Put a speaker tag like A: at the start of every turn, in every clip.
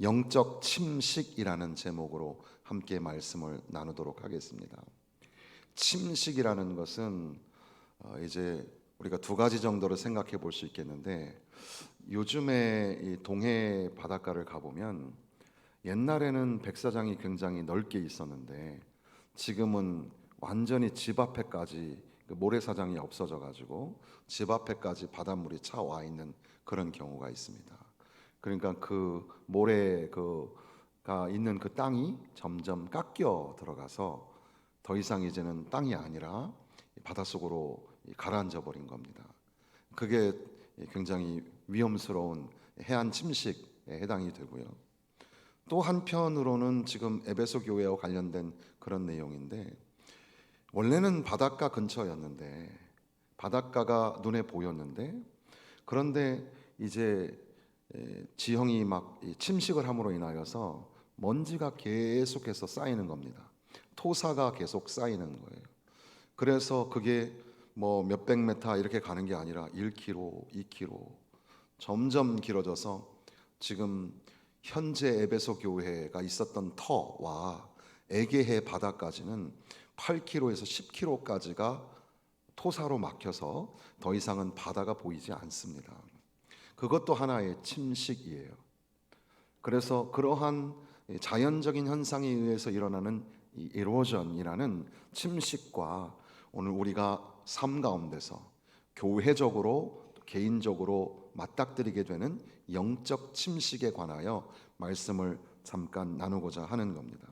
A: 영적 침식이라는 제목으로 함께 말씀을 나누도록 하겠습니다. 침식이라는 것은 이제 우리가 두 가지 정도로 생각해 볼 수 있겠는데, 요즘에 이 동해 바닷가를 가보면 옛날에는 백사장이 굉장히 넓게 있었는데 지금은 완전히 집 앞에까지 그 모래사장이 없어져 가지고 집 앞에까지 바닷물이 차 와 있는 그런 경우가 있습니다. 그러니까 그 모래 그가 있는 그 땅이 점점 깎여 들어가서 더 이상 이제는 땅이 아니라 바닷속으로 가라앉아 버린 겁니다. 그게 굉장히 위험스러운 해안 침식에 해당이 되고요. 또 한편으로는 지금 에베소 교회와 관련된 그런 내용인데, 원래는 바닷가 근처였는데 바닷가가 눈에 보였는데, 그런데 이제 지형이 막 침식을 함으로 인하여서 먼지가 계속해서 쌓이는 겁니다. 토사가 계속 쌓이는 거예요. 그래서 그게 뭐 몇백 메타 이렇게 가는 게 아니라 1km, 2km 점점 길어져서 지금 현재 에베소 교회가 있었던 터와 에게해 바다까지는 8km에서 10km까지가 토사로 막혀서 더 이상은 바다가 보이지 않습니다. 그것도 하나의 침식이에요. 그래서 그러한 자연적인 현상에 의해서 일어나는 이 에로전이라는 침식과 오늘 우리가 삶 가운데서 교회적으로 개인적으로 맞닥뜨리게 되는 영적 침식에 관하여 말씀을 잠깐 나누고자 하는 겁니다.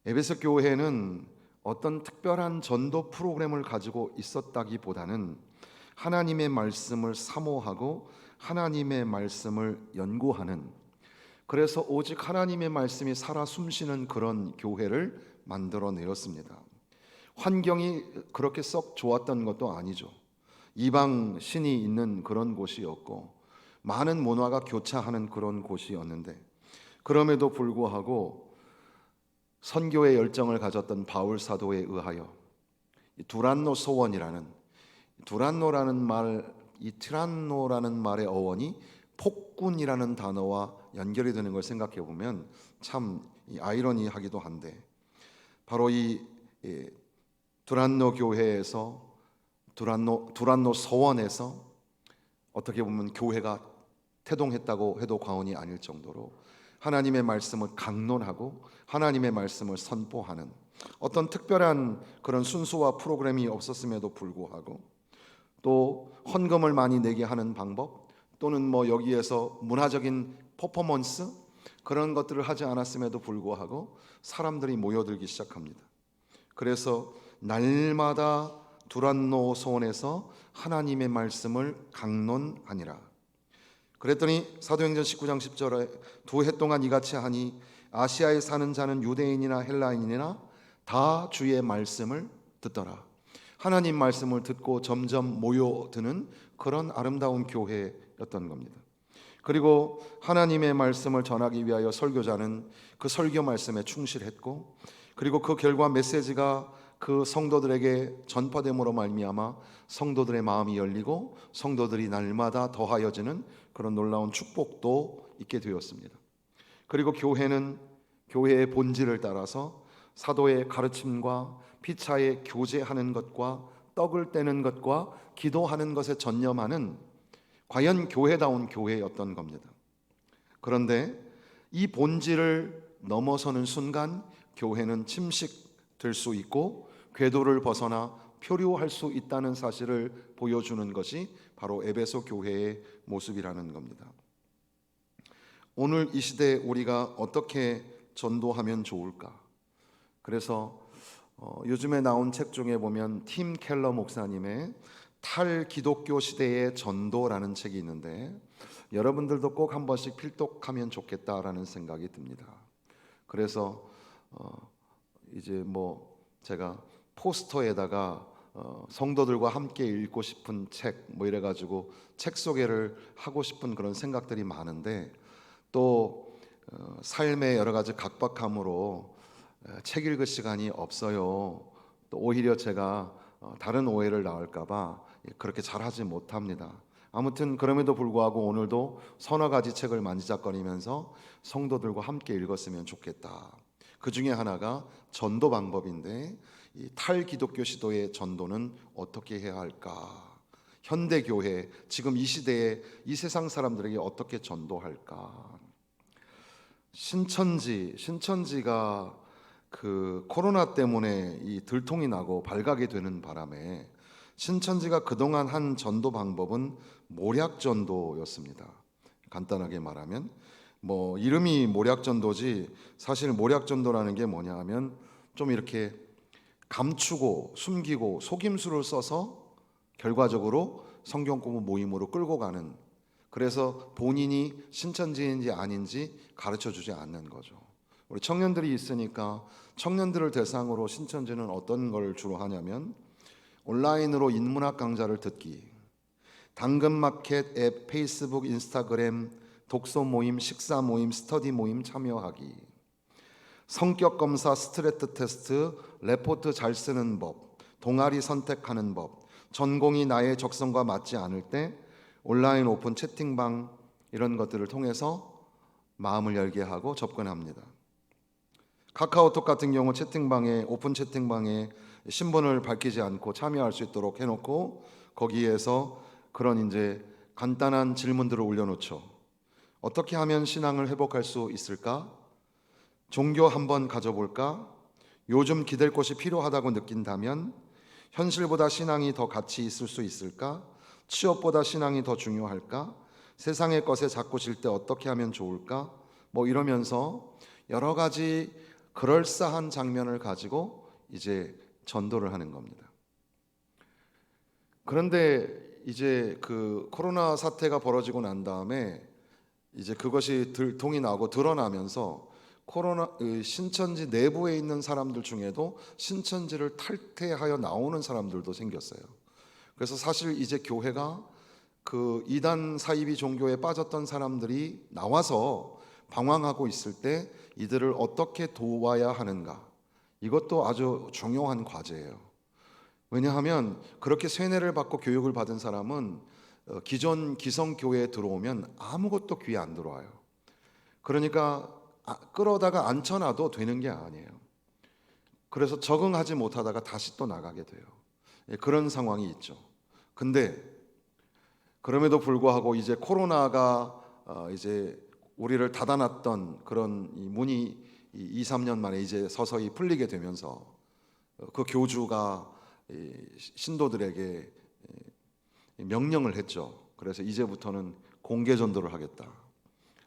A: 에베소 교회는 어떤 특별한 전도 프로그램을 가지고 있었다기보다는 하나님의 말씀을 사모하고 하나님의 말씀을 연구하는, 그래서 오직 하나님의 말씀이 살아 숨쉬는 그런 교회를 만들어내었습니다. 환경이 그렇게 썩 좋았던 것도 아니죠. 이방 신이 있는 그런 곳이었고 많은 문화가 교차하는 그런 곳이었는데, 그럼에도 불구하고 선교의 열정을 가졌던 바울 사도에 의하여 두란노 소원이라는, 두란노라는 말, 이 티란노라는 말의 어원이 폭군이라는 단어와 연결이 되는 걸 생각해 보면 참 아이러니하기도 한데, 바로 이 두란노 교회에서 두란노 서원에서 어떻게 보면 교회가 태동했다고 해도 과언이 아닐 정도로 하나님의 말씀을 강론하고 하나님의 말씀을 선포하는 어떤 특별한 그런 순수와 프로그램이 없었음에도 불구하고, 또 헌금을 많이 내게 하는 방법, 또는 뭐 여기에서 문화적인 퍼포먼스, 그런 것들을 하지 않았음에도 불구하고 사람들이 모여들기 시작합니다. 그래서 날마다 두란노 소원에서 하나님의 말씀을 강론하니라. 그랬더니 사도행전 19장 10절에 두 해 동안 이같이 하니 아시아에 사는 자는 유대인이나 헬라인이나 다 주의 말씀을 듣더라. 하나님 말씀을 듣고 점점 모여드는 그런 아름다운 교회였던 겁니다. 그리고 하나님의 말씀을 전하기 위하여 설교자는 그 설교 말씀에 충실했고, 그리고 그 결과 메시지가 그 성도들에게 전파됨으로 말미암아 성도들의 마음이 열리고 성도들이 날마다 더하여지는 그런 놀라운 축복도 있게 되었습니다. 그리고 교회는 교회의 본질을 따라서 사도의 가르침과 피차에 교제하는 것과 떡을 떼는 것과 기도하는 것에 전념하는 과연 교회다운 교회였던 겁니다. 그런데 이 본질을 넘어서는 순간 교회는 침식될 수 있고 궤도를 벗어나 표류할 수 있다는 사실을 보여주는 것이 바로 에베소 교회의 모습이라는 겁니다. 오늘 이 시대에 우리가 어떻게 전도하면 좋을까? 그래서 요즘에 나온 책 중에 보면 팀 켈러 목사님의 탈기독교 시대의 전도라는 책이 있는데, 여러분들도 꼭 한 번씩 필독하면 좋겠다라는 생각이 듭니다. 그래서 이제 뭐 제가 포스터에다가 성도들과 함께 읽고 싶은 책 뭐 이래가지고 책 소개를 하고 싶은 그런 생각들이 많은데, 또 삶의 여러 가지 각박함으로 책 읽을 시간이 없어요. 또 오히려 제가 다른 오해를 낳을까봐 그렇게 잘하지 못합니다. 아무튼 그럼에도 불구하고 오늘도 서너 가지 책을 만지작거리면서 성도들과 함께 읽었으면 좋겠다. 그 중에 하나가 전도 방법인데, 이 탈기독교 시도의 전도는 어떻게 해야 할까? 현대 교회, 지금 이 시대에 이 세상 사람들에게 어떻게 전도할까? 신천지가 그 코로나 때문에 이 들통이 나고 발각이 되는 바람에 신천지가 그동안 한 전도 방법은 모략 전도였습니다. 간단하게 말하면 뭐 이름이 모략 전도지, 사실 모략 전도라는 게 뭐냐 하면 좀 이렇게 감추고 숨기고 속임수를 써서 결과적으로 성경 공부 모임으로 끌고 가는, 그래서 본인이 신천지인지 아닌지 가르쳐 주지 않는 거죠. 우리 청년들이 있으니까 청년들을 대상으로 신천지는 어떤 걸 주로 하냐면 온라인으로 인문학 강좌를 듣기, 당근마켓 앱, 페이스북, 인스타그램, 독서 모임, 식사 모임, 스터디 모임 참여하기, 성격 검사, 스트레스 테스트, 레포트 잘 쓰는 법, 동아리 선택하는 법, 전공이 나의 적성과 맞지 않을 때 온라인 오픈 채팅방 이런 것들을 통해서 마음을 열게 하고 접근합니다. 카카오톡 같은 경우 채팅방에, 오픈 채팅방에 신분을 밝히지 않고 참여할 수 있도록 해놓고 거기에서 그런 이제 간단한 질문들을 올려놓죠. 어떻게 하면 신앙을 회복할 수 있을까? 종교 한번 가져볼까? 요즘 기댈 곳이 필요하다고 느낀다면? 현실보다 신앙이 더 가치 있을 수 있을까? 취업보다 신앙이 더 중요할까? 세상의 것에 자꾸 질 때 어떻게 하면 좋을까? 뭐 이러면서 여러 가지 그럴싸한 장면을 가지고 이제 전도를 하는 겁니다. 그런데 이제 그 코로나 사태가 벌어지고 난 다음에 이제 그것이 들통이 나고 드러나면서 신천지 내부에 있는 사람들 중에도 신천지를 탈퇴하여 나오는 사람들도 생겼어요. 그래서 사실 이제 교회가 그 이단 사이비 종교에 빠졌던 사람들이 나와서 방황하고 있을 때 이들을 어떻게 도와야 하는가, 이것도 아주 중요한 과제예요. 왜냐하면 그렇게 세뇌를 받고 교육을 받은 사람은 기존 기성교회에 들어오면 아무것도 귀에 안 들어와요. 그러니까 끌어다가 앉혀놔도 되는 게 아니에요. 그래서 적응하지 못하다가 다시 또 나가게 돼요. 그런 상황이 있죠. 근데 그럼에도 불구하고 이제 코로나가 이제 우리를 닫아놨던 그런 이 문이 2, 3년 만에 이제 서서히 풀리게 되면서 그 교주가 신도들에게 명령을 했죠. 그래서 이제부터는 공개 전도를 하겠다.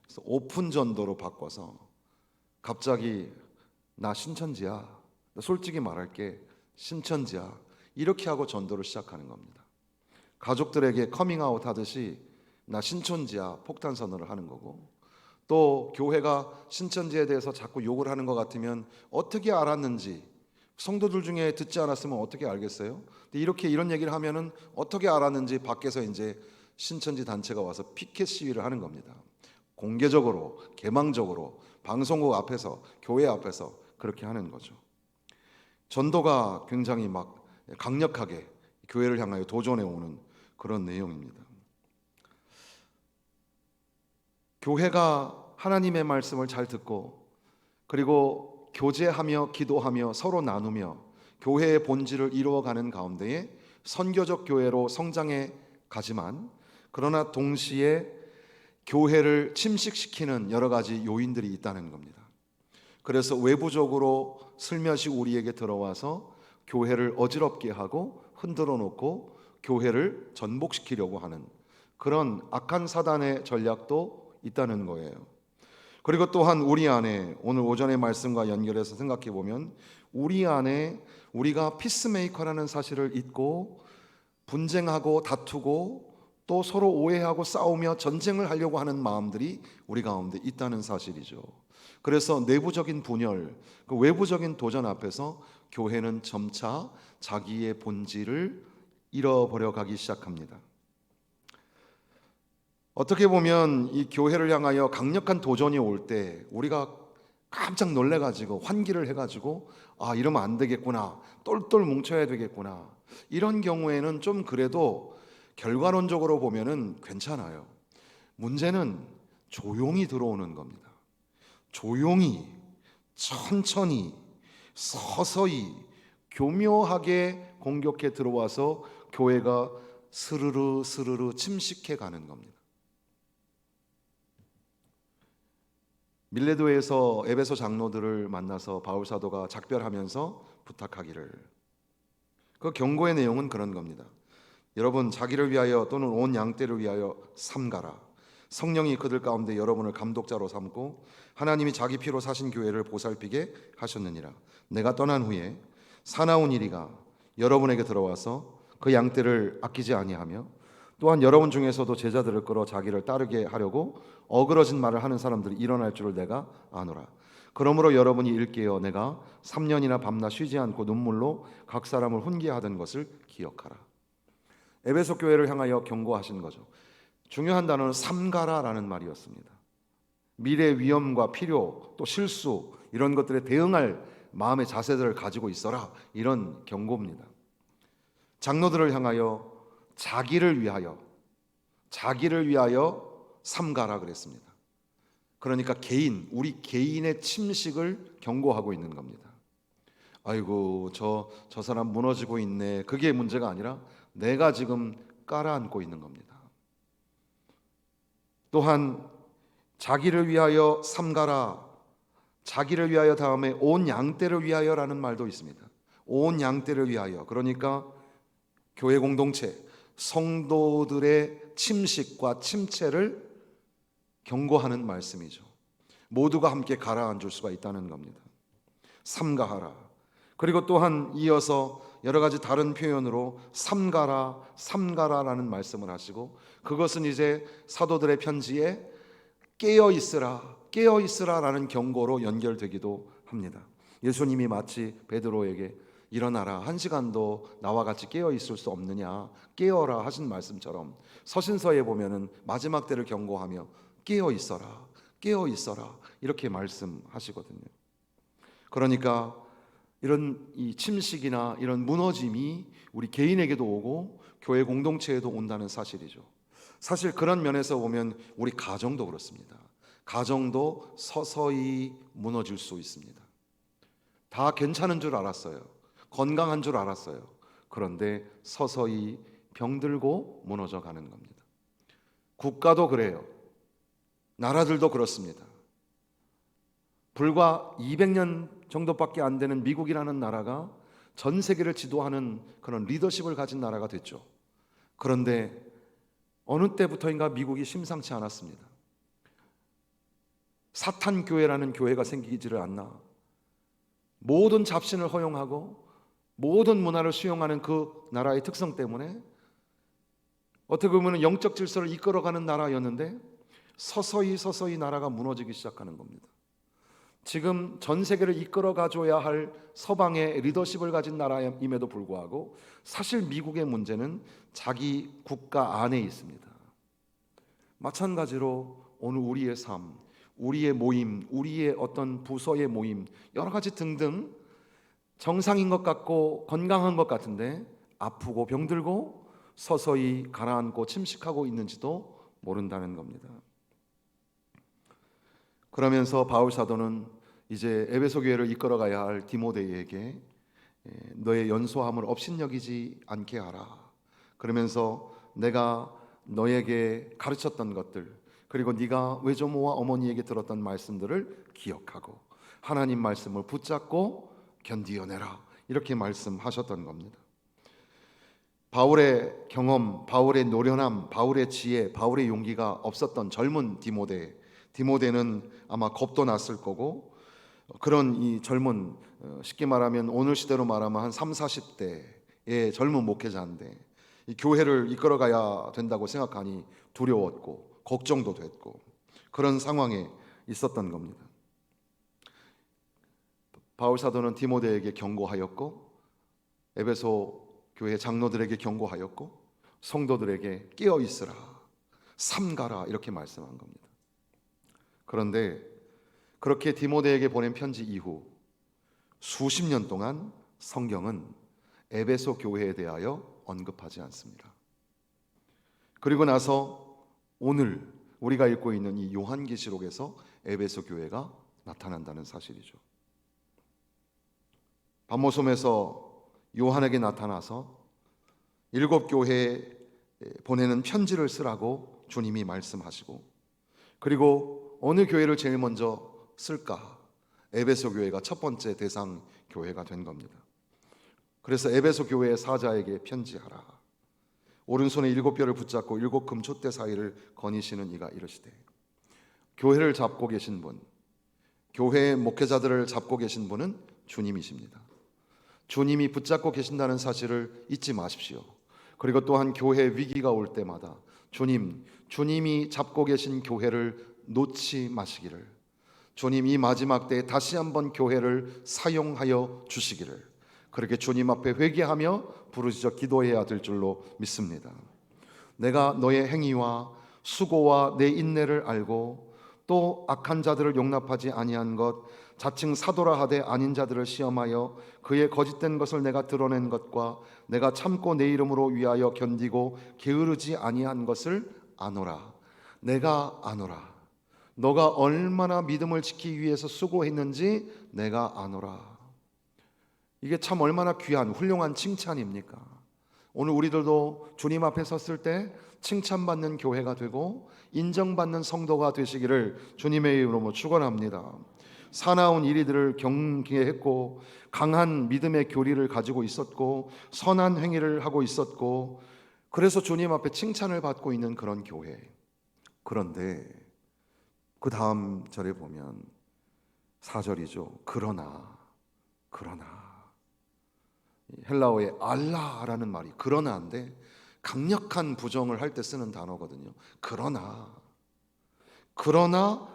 A: 그래서 오픈 전도로 바꿔서 갑자기 나 신천지야, 솔직히 말할게, 신천지야, 이렇게 하고 전도를 시작하는 겁니다. 가족들에게 커밍아웃 하듯이 나 신천지야 폭탄 선언을 하는 거고, 또 교회가 신천지에 대해서 자꾸 욕을 하는 것 같으면 어떻게 알았는지, 성도들 중에 듣지 않았으면 어떻게 알겠어요? 근데 이렇게 이런 얘기를 하면은 어떻게 알았는지 밖에서 이제 신천지 단체가 와서 피켓 시위를 하는 겁니다. 공개적으로, 개망적으로 방송국 앞에서, 교회 앞에서 그렇게 하는 거죠. 전도가 굉장히 막 강력하게 교회를 향하여 도전해 오는 그런 내용입니다. 교회가 하나님의 말씀을 잘 듣고 그리고 교제하며 기도하며 서로 나누며 교회의 본질을 이루어가는 가운데에 선교적 교회로 성장해 가지만, 그러나 동시에 교회를 침식시키는 여러 가지 요인들이 있다는 겁니다. 그래서 외부적으로 슬며시 우리에게 들어와서 교회를 어지럽게 하고 흔들어 놓고 교회를 전복시키려고 하는 그런 악한 사단의 전략도 있다는 거예요. 그리고 또한 우리 안에, 오늘 오전의 말씀과 연결해서 생각해 보면 우리 안에 우리가 피스메이커라는 사실을 잊고 분쟁하고 다투고 또 서로 오해하고 싸우며 전쟁을 하려고 하는 마음들이 우리 가운데 있다는 사실이죠. 그래서 내부적인 분열, 그 외부적인 도전 앞에서 교회는 점차 자기의 본질을 잃어버려 가기 시작합니다. 어떻게 보면 이 교회를 향하여 강력한 도전이 올 때 우리가 깜짝 놀래가지고 환기를 해가지고 이러면 안 되겠구나, 똘똘 뭉쳐야 되겠구나, 이런 경우에는 좀 그래도 결과론적으로 보면은 괜찮아요. 문제는 조용히 들어오는 겁니다. 조용히, 천천히, 서서히, 교묘하게 공격해 들어와서 교회가 스르르 스르르 침식해 가는 겁니다. 밀레도에서 에베소 장로들을 만나서 바울 사도가 작별하면서 부탁하기를, 그 경고의 내용은 그런 겁니다. 여러분, 자기를 위하여 또는 온 양떼를 위하여 삼가라. 성령이 그들 가운데 여러분을 감독자로 삼고 하나님이 자기 피로 사신 교회를 보살피게 하셨느니라. 내가 떠난 후에 사나운 이리가 여러분에게 들어와서 그 양떼를 아끼지 아니하며 또한 여러분 중에서도 제자들을 끌어 자기를 따르게 하려고 어그러진 말을 하는 사람들이 일어날 줄을 내가 아노라. 그러므로 여러분이 일깨어 내가 3년이나 밤낮 쉬지 않고 눈물로 각 사람을 훈계하던 것을 기억하라. 에베소 교회를 향하여 경고하신 거죠. 중요한 단어는 삼가라라는 말이었습니다. 미래 위험과 필요, 또 실수, 이런 것들에 대응할 마음의 자세들을 가지고 있어라, 이런 경고입니다. 장로들을 향하여 자기를 위하여 삼가라 그랬습니다. 그러니까 우리 개인의 침식을 경고하고 있는 겁니다. 아이고, 저 사람 무너지고 있네. 그게 문제가 아니라 내가 지금 깔아앉고 있는 겁니다. 또한 자기를 위하여 삼가라, 자기를 위하여 다음에 온 양떼를 위하여라는 말도 있습니다. 온 양떼를 위하여, 그러니까 교회 공동체, 성도들의 침식과 침체를 경고하는 말씀이죠. 모두가 함께 가라앉을 수가 있다는 겁니다. 삼가하라. 그리고 또한 이어서 여러 가지 다른 표현으로 삼가라라는 말씀을 하시고, 그것은 이제 사도들의 편지에 깨어 있으라라는 경고로 연결되기도 합니다. 예수님이 마치 베드로에게 일어나라, 한 시간도 나와 같이 깨어 있을 수 없느냐, 깨어라 하신 말씀처럼 서신서에 보면은 마지막 때를 경고하며 깨어 있어라 이렇게 말씀하시거든요. 그러니까 이런 이 침식이나 이런 무너짐이 우리 개인에게도 오고 교회 공동체에도 온다는 사실이죠. 사실 그런 면에서 보면 우리 가정도 그렇습니다. 가정도 서서히 무너질 수 있습니다. 다 괜찮은 줄 알았어요. 건강한 줄 알았어요. 그런데 서서히 병들고 무너져 가는 겁니다. 국가도 그래요. 나라들도 그렇습니다. 불과 200년 정도밖에 안 되는 미국이라는 나라가 전 세계를 지도하는 그런 리더십을 가진 나라가 됐죠. 그런데 어느 때부터인가 미국이 심상치 않았습니다. 사탄 교회라는 교회가 생기지를 않나, 모든 잡신을 허용하고 모든 문화를 수용하는 그 나라의 특성 때문에 어떻게 보면 영적 질서를 이끌어가는 나라였는데 서서히 나라가 무너지기 시작하는 겁니다. 지금 전 세계를 이끌어가줘야 할 서방의 리더십을 가진 나라임에도 불구하고 사실 미국의 문제는 자기 국가 안에 있습니다. 마찬가지로 오늘 우리의 삶, 우리의 모임, 우리의 어떤 부서의 모임, 여러 가지 등등 정상인 것 같고 건강한 것 같은데 아프고 병들고 서서히 가라앉고 침식하고 있는지도 모른다는 겁니다. 그러면서 바울 사도는 이제 에베소 교회를 이끌어가야 할 디모데에게 너의 연소함을 업신여기지 않게 하라. 그러면서 내가 너에게 가르쳤던 것들, 그리고 네가 외조모와 어머니에게 들었던 말씀들을 기억하고 하나님 말씀을 붙잡고 견디어내라, 이렇게 말씀하셨던 겁니다. 바울의 경험, 바울의 노련함, 바울의 지혜, 바울의 용기가 없었던 젊은 디모데는 아마 겁도 났을 거고, 그런 이 젊은, 쉽게 말하면 오늘 시대로 말하면 한 3, 40대의 젊은 목회자인데 이 교회를 이끌어가야 된다고 생각하니 두려웠고 걱정도 됐고 그런 상황에 있었던 겁니다. 바울 사도는 디모데에게 경고하였고 에베소 교회 장로들에게 경고하였고 성도들에게 깨어 있으라, 삼가라, 이렇게 말씀한 겁니다. 그런데 그렇게 디모데에게 보낸 편지 이후 수십 년 동안 성경은 에베소 교회에 대하여 언급하지 않습니다. 그리고 나서 오늘 우리가 읽고 있는 이 요한계시록에서 에베소 교회가 나타난다는 사실이죠. 반모섬에서 요한에게 나타나서 7교회에 보내는 편지를 쓰라고 주님이 말씀하시고, 그리고 어느 교회를 제일 먼저 쓸까? 에베소 교회가 첫 번째 대상 교회가 된 겁니다. 그래서 에베소 교회의 사자에게 편지하라. 오른손에 7뼈를 붙잡고 7 금촛대 사이를 거니시는 이가 이르시되, 교회를 잡고 계신 분, 교회의 목회자들을 잡고 계신 분은 주님이십니다. 주님이 붙잡고 계신다는 사실을 잊지 마십시오. 그리고 또한 교회 위기가 올 때마다 주님이 잡고 계신 교회를 놓지 마시기를, 주님 이 마지막 때에 다시 한번 교회를 사용하여 주시기를, 그렇게 주님 앞에 회개하며 부르짖어 기도해야 될 줄로 믿습니다. 내가 너의 행위와 수고와 내 인내를 알고 또 악한 자들을 용납하지 아니한 것, 자칭 사도라 하되 아닌 자들을 시험하여 그의 거짓된 것을 내가 드러낸 것과 내가 참고 내 이름으로 위하여 견디고 게으르지 아니한 것을 아노라. 내가 아노라. 너가 얼마나 믿음을 지키기 위해서 수고했는지 내가 아노라. 이게 참 얼마나 귀한 훌륭한 칭찬입니까? 오늘 우리들도 주님 앞에 섰을 때 칭찬받는 교회가 되고 인정받는 성도가 되시기를 주님의 이름으로 축원합니다. 사나운 이리들을 경계했고 강한 믿음의 교리를 가지고 있었고 선한 행위를 하고 있었고, 그래서 주님 앞에 칭찬을 받고 있는 그런 교회. 그런데 그 다음 절에 보면 4절이죠. 그러나 헬라어의 알라라는 말이 그러나인데 강력한 부정을 할 때 쓰는 단어거든요. 그러나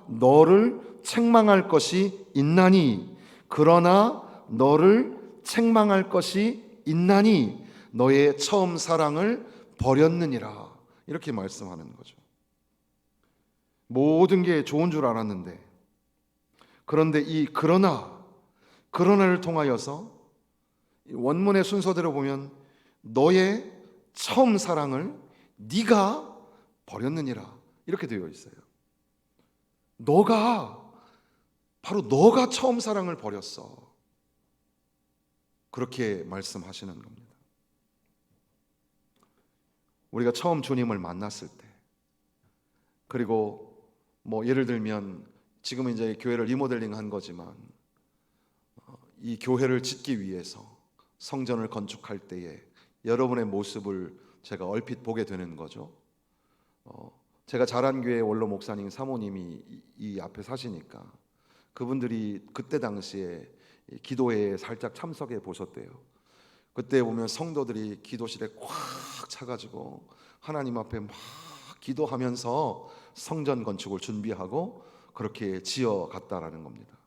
A: 너를 책망할 것이 있나니, 그러나 너를 책망할 것이 있나니 너의 처음 사랑을 버렸느니라, 이렇게 말씀하는 거죠. 모든 게 좋은 줄 알았는데, 그런데 이 그러나를 통하여서 원문의 순서대로 보면 너의 처음 사랑을 네가 버렸느니라, 이렇게 되어 있어요. 바로 너가 처음 사랑을 버렸어, 그렇게 말씀하시는 겁니다. 우리가 처음 주님을 만났을 때, 그리고 예를 들면 지금은 이제 교회를 리모델링 한 거지만 이 교회를 짓기 위해서 성전을 건축할 때에 여러분의 모습을 제가 얼핏 보게 되는 거죠. 제가 자란 교회 원로 목사님 사모님이 이 앞에 사시니까 그분들이 그때 당시에 기도회에 살짝 참석해 보셨대요. 그때 보면 성도들이 기도실에 꽉 차가지고 하나님 앞에 막 기도하면서 성전 건축을 준비하고 그렇게 지어갔다라는 겁니다.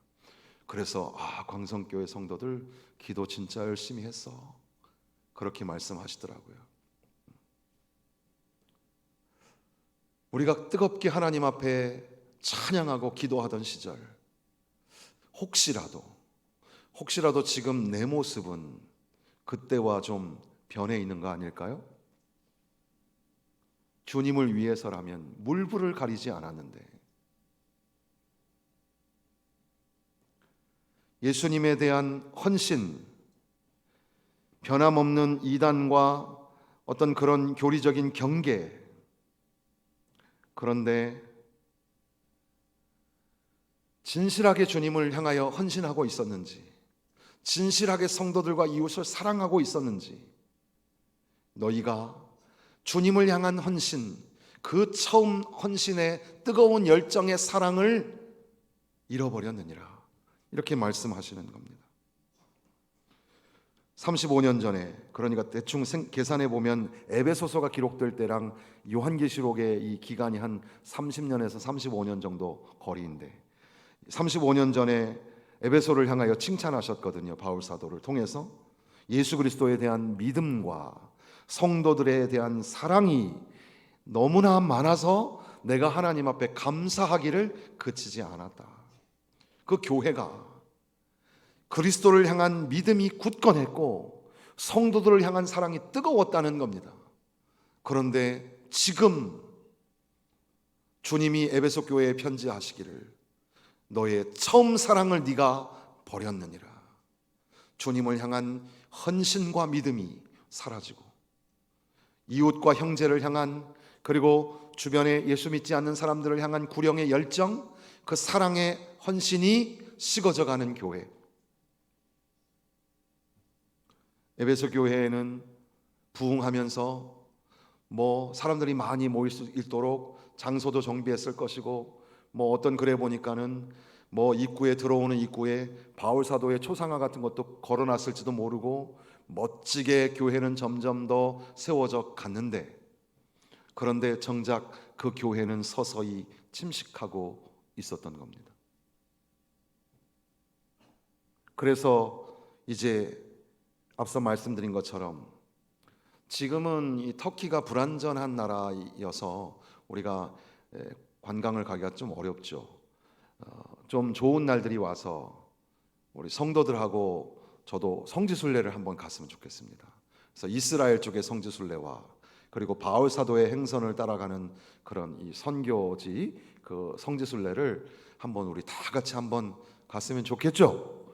A: 그래서 광성교회 성도들 기도 진짜 열심히 했어, 그렇게 말씀하시더라고요. 우리가 뜨겁게 하나님 앞에 찬양하고 기도하던 시절, 혹시라도 지금 내 모습은 그때와 좀 변해 있는 거 아닐까요? 주님을 위해서라면 물불을 가리지 않았는데, 예수님에 대한 헌신, 변함없는 이단과 어떤 그런 교리적인 경계, 그런데 진실하게 주님을 향하여 헌신하고 있었는지, 진실하게 성도들과 이웃을 사랑하고 있었는지, 너희가 주님을 향한 헌신, 그 처음 헌신의 뜨거운 열정의 사랑을 잃어버렸느니라, 이렇게 말씀하시는 겁니다. 35년 전에, 그러니까 대충 계산해 보면 에베소서가 기록될 때랑 요한계시록의 이 기간이 한 30년에서 35년 정도 거리인데, 35년 전에 에베소를 향하여 칭찬하셨거든요. 바울 사도를 통해서 예수 그리스도에 대한 믿음과 성도들에 대한 사랑이 너무나 많아서 내가 하나님 앞에 감사하기를 그치지 않았다. 그 교회가 그리스도를 향한 믿음이 굳건했고 성도들을 향한 사랑이 뜨거웠다는 겁니다. 그런데 지금 주님이 에베소 교회에 편지하시기를 너의 처음 사랑을 네가 버렸느니라. 주님을 향한 헌신과 믿음이 사라지고 이웃과 형제를 향한, 그리고 주변에 예수 믿지 않는 사람들을 향한 구령의 열정, 그 사랑의 헌신이 식어져 가는 교회. 에베소 교회에는 부흥하면서 사람들이 많이 모일 수 있도록 장소도 정비했을 것이고, 어떤 글에 보니까는 입구에 들어오는 입구에 바울 사도의 초상화 같은 것도 걸어놨을지도 모르고 멋지게 교회는 점점 더 세워져 갔는데, 그런데 정작 그 교회는 서서히 침식하고 있었던 겁니다. 그래서 이제 앞서 말씀드린 것처럼 지금은 이 터키가 불안전한 나라여서 우리가 관광을 가기가 좀 어렵죠. 좀 좋은 날들이 와서 우리 성도들하고 저도 성지순례를 한번 갔으면 좋겠습니다. 그래서 이스라엘 쪽의 성지순례와 그리고 바울 사도의 행선을 따라가는 그런 이 선교지, 그 성지순례를 한번 우리 다 같이 한번 갔으면 좋겠죠.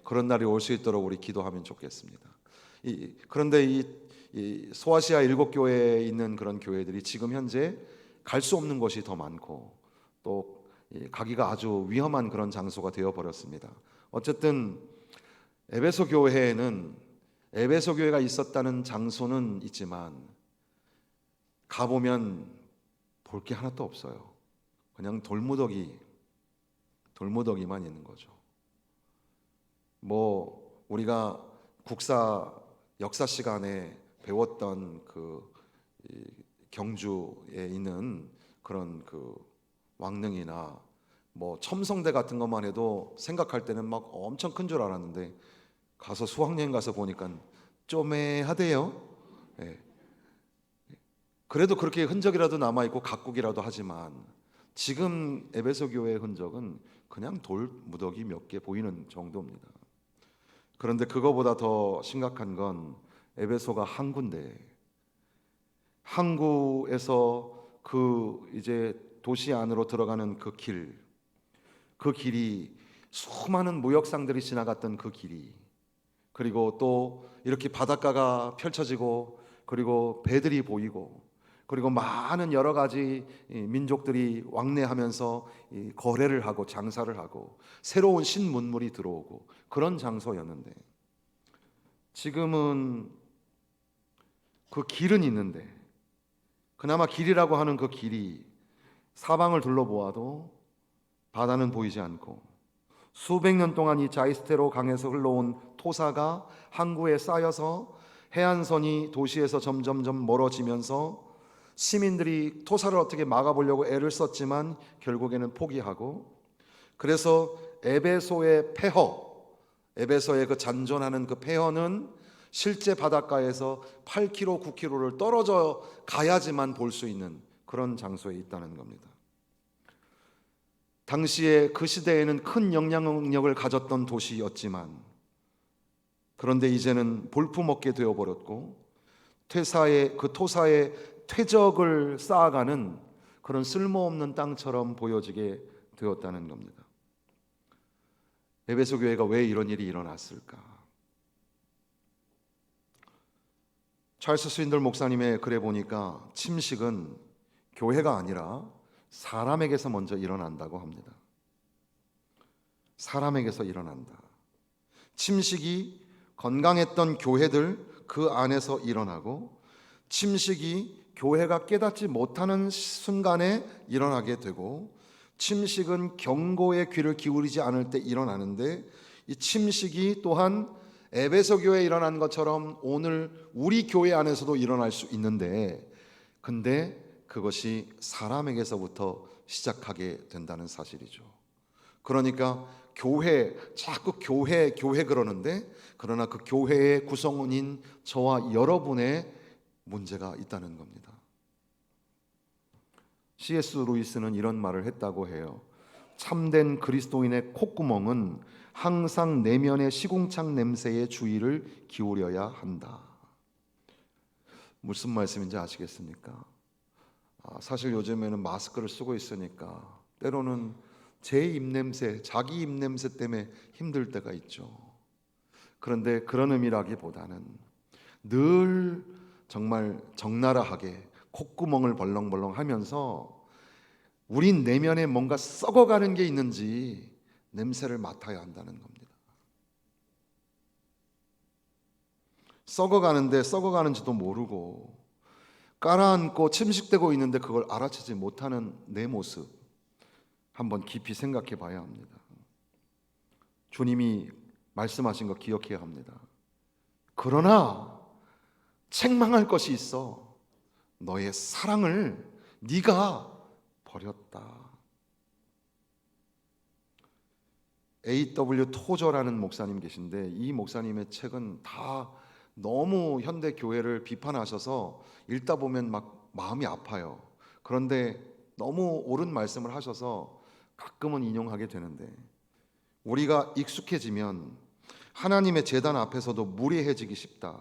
A: 그런 날이 올 수 있도록 우리 기도하면 좋겠습니다. 그런데 이 소아시아 7교회에 있는 그런 교회들이 지금 현재 갈 수 없는 곳이 더 많고 또 가기가 아주 위험한 그런 장소가 되어 버렸습니다. 어쨌든 에베소 교회에는 에베소 교회가 있었다는 장소는 있지만 가보면 볼 게 하나도 없어요. 그냥 돌무더기만 있는 거죠. 우리가 국사 역사 시간에 배웠던 그 경주에 있는 그런 그 왕릉이나 첨성대 같은 것만 해도 생각할 때는 막 엄청 큰 줄 알았는데 가서 수학여행 가서 보니까 쪼매하대요. 그래도 그렇게 흔적이라도 남아있고 각국이라도 하지만 지금 에베소 교회의 흔적은 그냥 돌무더기 몇 개 보이는 정도입니다. 그런데 그거보다 더 심각한 건 에베소가 항구인데, 항구에서 이제 도시 안으로 들어가는 그 길이 수많은 무역상들이 지나갔던 그 길이, 그리고 또 이렇게 바닷가가 펼쳐지고 그리고 배들이 보이고 그리고 많은 여러 가지 민족들이 왕래하면서 거래를 하고 장사를 하고 새로운 신문물이 들어오고 그런 장소였는데, 지금은 그 길은 있는데 그나마 길이라고 하는 그 길이 사방을 둘러보아도 바다는 보이지 않고 수백 년 동안 이 자이스테로 강에서 흘러온 토사가 항구에 쌓여서 해안선이 도시에서 점점점 멀어지면서 시민들이 토사를 어떻게 막아보려고 애를 썼지만 결국에는 포기하고, 그래서 에베소의 에베소의 그 잔존하는 그 폐허는 실제 바닷가에서 8km, 9km를 떨어져 가야지만 볼 수 있는 그런 장소에 있다는 겁니다. 당시에 그 시대에는 큰 영향력을 가졌던 도시였지만 그런데 이제는 볼품없게 되어버렸고 토사의 퇴적을 쌓아가는 그런 쓸모없는 땅처럼 보여지게 되었다는 겁니다. 에베소 교회가 왜 이런 일이 일어났을까? 찰스 스윈들 목사님의 글에 보니까 침식은 교회가 아니라 사람에게서 먼저 일어난다고 합니다. 사람에게서 일어난다. 침식이 건강했던 교회들 그 안에서 일어나고, 침식이 교회가 깨닫지 못하는 순간에 일어나게 되고, 침식은 경고의 귀를 기울이지 않을 때 일어나는데, 이 침식이 또한 에베소 교회에 일어난 것처럼 오늘 우리 교회 안에서도 일어날 수 있는데, 근데 그것이 사람에게서부터 시작하게 된다는 사실이죠. 그러니까 자꾸 교회 그러는데, 그러나 그 교회의 구성원인 저와 여러분의 문제가 있다는 겁니다. C.S. 루이스는 이런 말을 했다고 해요. 참된 그리스도인의 콧구멍은 항상 내면의 시궁창 냄새에 주의를 기울여야 한다. 무슨 말씀인지 아시겠습니까? 사실 요즘에는 마스크를 쓰고 있으니까 때로는 제 입냄새, 자기 입냄새 때문에 힘들 때가 있죠. 그런데 그런 의미라기보다는 늘 정말 적나라하게 콧구멍을 벌렁벌렁 하면서 우리 내면에 뭔가 썩어가는 게 있는지 냄새를 맡아야 한다는 겁니다. 썩어가는데 썩어가는지도 모르고 깔아앉고 침식되고 있는데 그걸 알아채지 못하는 내 모습, 한번 깊이 생각해 봐야 합니다. 주님이 말씀하신 거 기억해야 합니다. 그러나 책망할 것이 있어. 너의 사랑을 네가 버렸다. A.W. 토저라는 목사님 계신데 이 목사님의 책은 다 너무 현대 교회를 비판하셔서 읽다 보면 막 마음이 아파요. 그런데 너무 옳은 말씀을 하셔서 가끔은 인용하게 되는데, 우리가 익숙해지면 하나님의 제단 앞에서도 무례해지기 쉽다.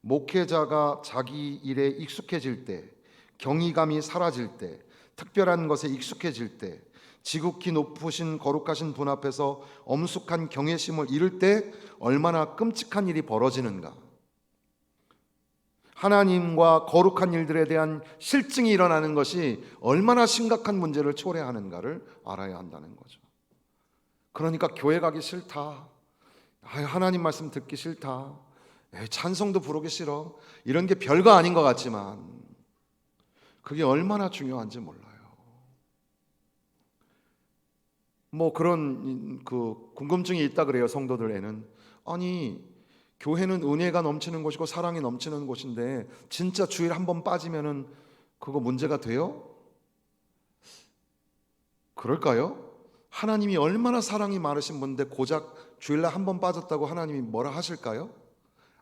A: 목회자가 자기 일에 익숙해질 때, 경이감이 사라질 때, 특별한 것에 익숙해질 때, 지극히 높으신 거룩하신 분 앞에서 엄숙한 경외심을 잃을 때 얼마나 끔찍한 일이 벌어지는가. 하나님과 거룩한 일들에 대한 실증이 일어나는 것이 얼마나 심각한 문제를 초래하는가를 알아야 한다는 거죠. 그러니까 교회 가기 싫다, 하나님 말씀 듣기 싫다, 찬송도 부르기 싫어, 이런 게 별거 아닌 것 같지만 그게 얼마나 중요한지 몰라요. 뭐 그런 궁금증이 있다 그래요, 성도들에는. 아니, 교회는 은혜가 넘치는 곳이고 사랑이 넘치는 곳인데 진짜 주일 한 번 빠지면은 그거 문제가 돼요? 그럴까요? 하나님이 얼마나 사랑이 많으신 분인데 고작 주일날 한 번 빠졌다고 하나님이 뭐라 하실까요?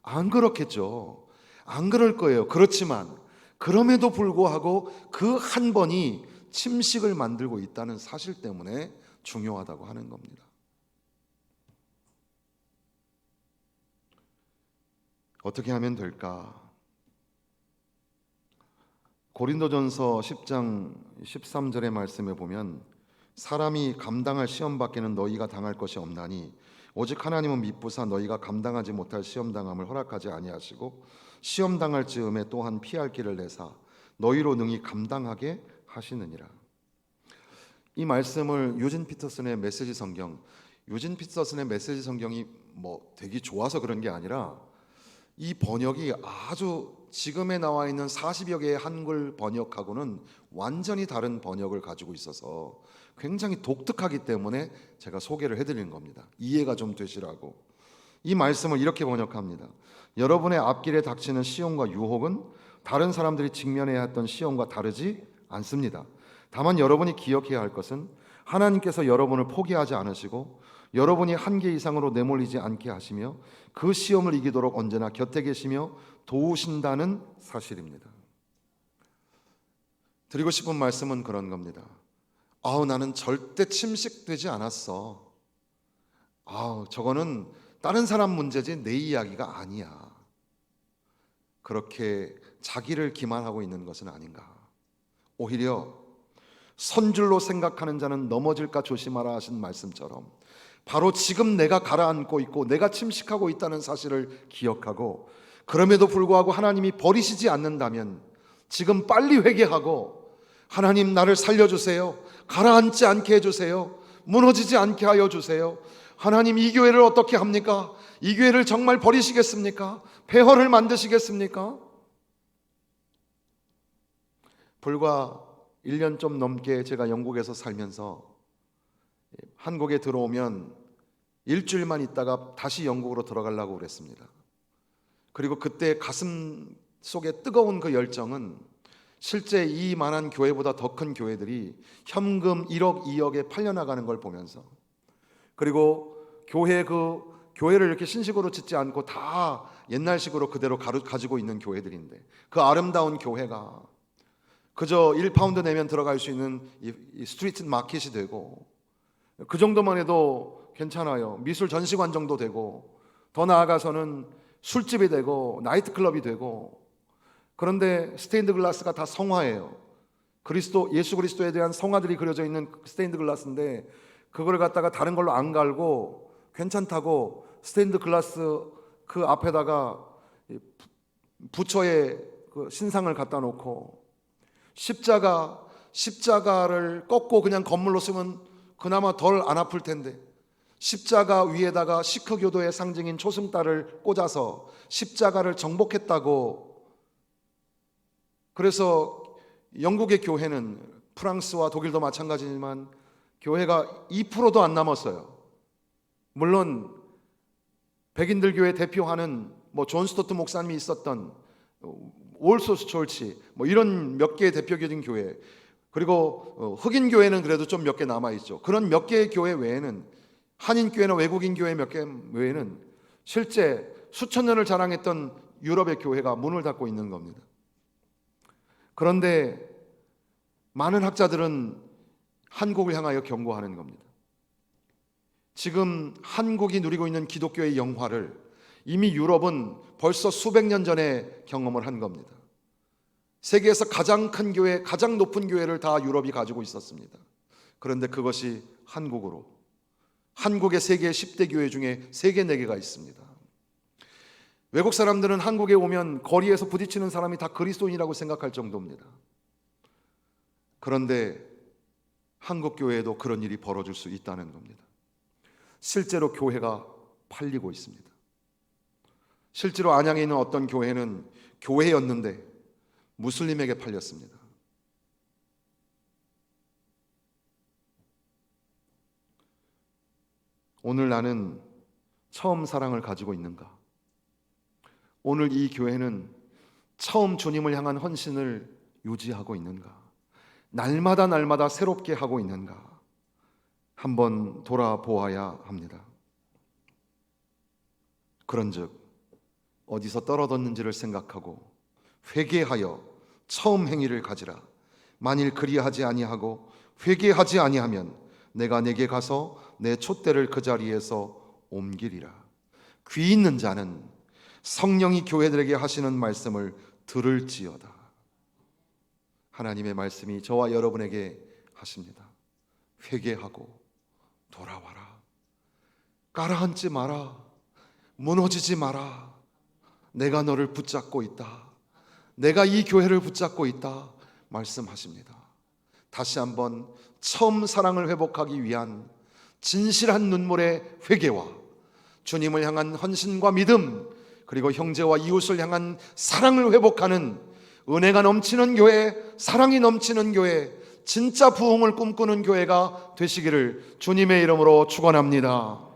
A: 안 그렇겠죠. 안 그럴 거예요. 그렇지만 그럼에도 불구하고 그 한 번이 침식을 만들고 있다는 사실 때문에 중요하다고 하는 겁니다. 어떻게 하면 될까? 고린도전서 10장 13절의 말씀에 보면, 사람이 감당할 시험 밖에는 너희가 당할 것이 없나니 오직 하나님은 미쁘사 너희가 감당하지 못할 시험 당함을 허락하지 아니하시고 시험 당할 즈음에 또한 피할 길을 내사 너희로 능히 감당하게 하시느니라. 이 말씀을 유진 피터슨의 메시지 성경, 유진 피터슨의 메시지 성경이 뭐 되게 좋아서 그런 게 아니라 이 번역이 아주 지금에 나와 있는 40여 개의 한글 번역하고는 완전히 다른 번역을 가지고 있어서 굉장히 독특하기 때문에 제가 소개를 해드리는 겁니다. 이해가 좀 되시라고. 이 말씀을 이렇게 번역합니다. 여러분의 앞길에 닥치는 시험과 유혹은 다른 사람들이 직면해야 했던 시험과 다르지 않습니다. 다만 여러분이 기억해야 할 것은 하나님께서 여러분을 포기하지 않으시고 여러분이 한계 이상으로 내몰리지 않게 하시며 그 시험을 이기도록 언제나 곁에 계시며 도우신다는 사실입니다. 드리고 싶은 말씀은 그런 겁니다. 나는 절대 침식되지 않았어. 저거는 다른 사람 문제지 내 이야기가 아니야. 그렇게 자기를 기만하고 있는 것은 아닌가. 오히려 선줄로 생각하는 자는 넘어질까 조심하라 하신 말씀처럼 바로 지금 내가 가라앉고 있고 내가 침식하고 있다는 사실을 기억하고, 그럼에도 불구하고 하나님이 버리시지 않는다면 지금 빨리 회개하고, 하나님 나를 살려주세요, 가라앉지 않게 해주세요, 무너지지 않게 하여 주세요, 하나님 이 교회를 어떻게 합니까? 이 교회를 정말 버리시겠습니까? 폐허를 만드시겠습니까? 불과 1년 좀 넘게 제가 영국에서 살면서 한국에 들어오면 일주일만 있다가 다시 영국으로 들어가려고 그랬습니다. 그리고 그때 가슴 속에 뜨거운 그 열정은 실제 이만한 교회보다 더 큰 교회들이 현금 1억, 2억에 팔려나가는 걸 보면서, 그리고 교회를 이렇게 신식으로 짓지 않고 다 옛날식으로 그대로 가지고 있는 교회들인데 그 아름다운 교회가 그저 1파운드 내면 들어갈 수 있는 이 스트리트 마켓이 되고, 그 정도만 해도 괜찮아요. 미술 전시관 정도 되고, 더 나아가서는 술집이 되고 나이트클럽이 되고, 그런데 스테인드 글라스가 다 성화예요. 예수 그리스도에 대한 성화들이 그려져 있는 스테인드 글라스인데, 그걸 갖다가 다른 걸로 안 갈고 괜찮다고 스테인드 글라스 그 앞에다가 부처의 그 신상을 갖다 놓고, 십자가를 꺾고 그냥 건물로 쓰면 그나마 덜 안 아플 텐데, 십자가 위에다가 시크교도의 상징인 초승달을 꽂아서 십자가를 정복했다고. 그래서 영국의 교회는, 프랑스와 독일도 마찬가지지만 교회가 2%도 안 남았어요. 물론 백인들 교회 대표하는 존 스토트 목사님이 있었던 올소스 철치, 이런 몇 개의 대표적인 교회, 그리고 흑인 교회는 그래도 좀 몇 개 남아 있죠. 그런 몇 개의 교회 외에는, 한인 교회나 외국인 교회 몇 개 외에는 실제 수천 년을 자랑했던 유럽의 교회가 문을 닫고 있는 겁니다. 그런데 많은 학자들은 한국을 향하여 경고하는 겁니다. 지금 한국이 누리고 있는 기독교의 영화를 이미 유럽은 벌써 수백 년 전에 경험을 한 겁니다. 세계에서 가장 큰 교회, 가장 높은 교회를 다 유럽이 가지고 있었습니다. 그런데 그것이 한국의 세계 10대 교회 중에 3개, 4개가 있습니다. 외국 사람들은 한국에 오면 거리에서 부딪히는 사람이 다 그리스도인이라고 생각할 정도입니다. 그런데 한국 교회에도 그런 일이 벌어질 수 있다는 겁니다. 실제로 교회가 팔리고 있습니다. 실제로 안양에 있는 어떤 교회는 교회였는데 무슬림에게 팔렸습니다. 오늘 나는 처음 사랑을 가지고 있는가? 오늘 이 교회는 처음 주님을 향한 헌신을 유지하고 있는가? 날마다 새롭게 하고 있는가? 한번 돌아보아야 합니다. 그런즉 어디서 떨어졌는지를 생각하고 회개하여 처음 행위를 가지라. 만일 그리하지 아니하고 회개하지 아니하면 내가 내게 가서 내 촛대를 그 자리에서 옮기리라. 귀 있는 자는 성령이 교회들에게 하시는 말씀을 들을지어다. 하나님의 말씀이 저와 여러분에게 하십니다. 회개하고 돌아와라. 가라앉지 마라. 무너지지 마라. 내가 너를 붙잡고 있다. 내가 이 교회를 붙잡고 있다 말씀하십니다. 다시 한번 처음 사랑을 회복하기 위한 진실한 눈물의 회개와 주님을 향한 헌신과 믿음, 그리고 형제와 이웃을 향한 사랑을 회복하는 은혜가 넘치는 교회, 사랑이 넘치는 교회, 진짜 부흥을 꿈꾸는 교회가 되시기를 주님의 이름으로 축원합니다.